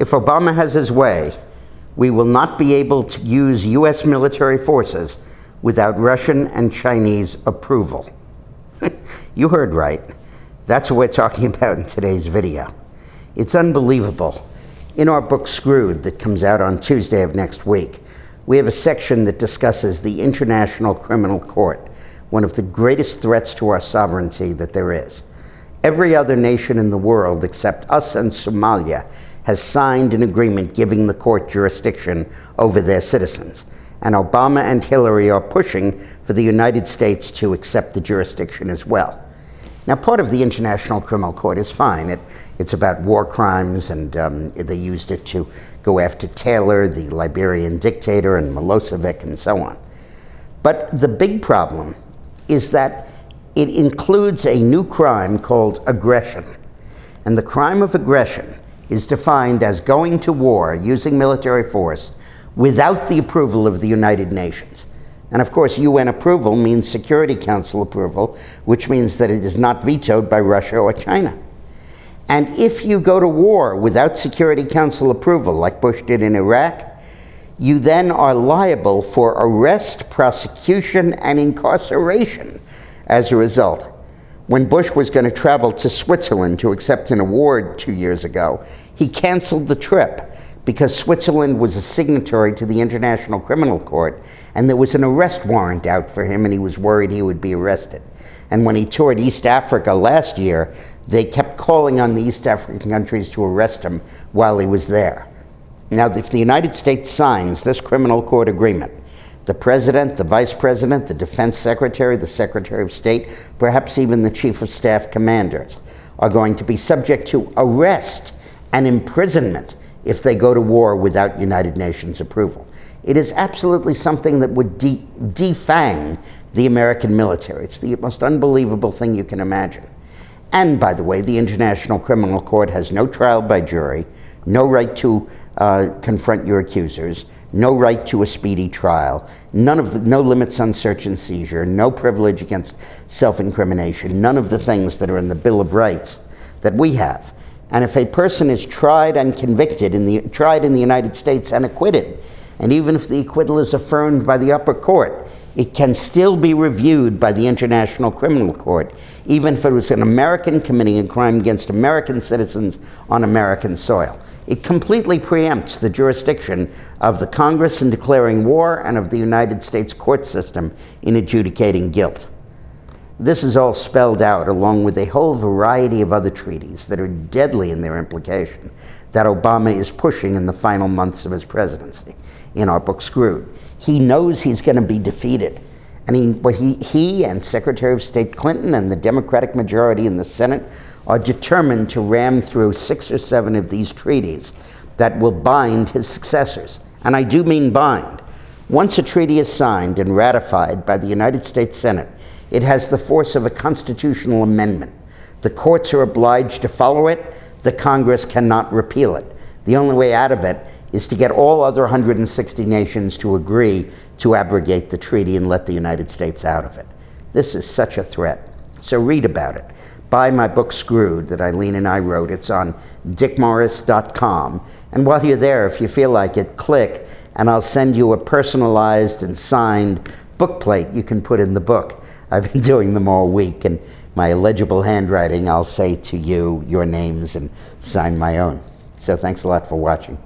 If Obama has his way, we will not be able to use U.S. military forces without Russian and Chinese approval. You heard right. That's what we're talking about in today's video. It's unbelievable. In our book, Screwed, that comes out on Tuesday of next week, we have a section that discusses the International Criminal Court, one of the greatest threats to our sovereignty that there is. Every other nation in the world, except us and Somalia, has signed an agreement giving the court jurisdiction over their citizens. And Obama and Hillary are pushing for the United States to accept the jurisdiction as well. Now, part of the International Criminal Court is fine. It's about war crimes, and they used it to go after Taylor, the Liberian dictator, and Milosevic, and so on. But the big problem is that it includes a new crime called aggression. And the crime of aggression is defined as going to war using military force without the approval of the United Nations. And of course, UN approval means Security Council approval, which means that it is not vetoed by Russia or China. And if you go to war without Security Council approval, like Bush did in Iraq, you then are liable for arrest, prosecution, and incarceration as a result. When Bush was going to travel to Switzerland to accept an award 2 years ago, he canceled the trip because Switzerland was a signatory to the International Criminal Court, and there was an arrest warrant out for him, and he was worried he would be arrested. And when he toured East Africa last year, they kept calling on the East African countries to arrest him while he was there. Now, if the United States signs this criminal court agreement, the President, the Vice President, the Defense Secretary, the Secretary of State, perhaps even the Chief of Staff commanders are going to be subject to arrest and imprisonment if they go to war without United Nations approval. It is absolutely something that would defang the American military. It's the most unbelievable thing you can imagine. And by the way, the International Criminal Court has no trial by jury, no right to confront your accusers, no right to a speedy trial, no limits on search and seizure, no privilege against self-incrimination, none of the things that are in the Bill of Rights that we have. And if a person is tried and convicted, tried in the United States and acquitted, and even if the acquittal is affirmed by the upper court, it can still be reviewed by the International Criminal Court, even if it was an American committing a crime against American citizens on American soil. It completely preempts the jurisdiction of the Congress in declaring war and of the United States court system in adjudicating guilt. This is all spelled out along with a whole variety of other treaties that are deadly in their implication that Obama is pushing in the final months of his presidency in our book, Screwed. He knows he's going to be defeated. And he and Secretary of State Clinton and the Democratic majority in the Senate are determined to ram through 6 or 7 of these treaties that will bind his successors. And I do mean bind. Once a treaty is signed and ratified by the United States Senate, it has the force of a constitutional amendment. The courts are obliged to follow it. The Congress cannot repeal it. The only way out of it is to get all other 160 nations to agree to abrogate the treaty and let the United States out of it. This is such a threat. So read about it. Buy my book, Screwed, that Eileen and I wrote. It's on dickmorris.com. And while you're there, if you feel like it, click, and I'll send you a personalized and signed bookplate you can put in the book. I've been doing them all week, and my illegible handwriting, I'll say to you your names and sign my own. So thanks a lot for watching.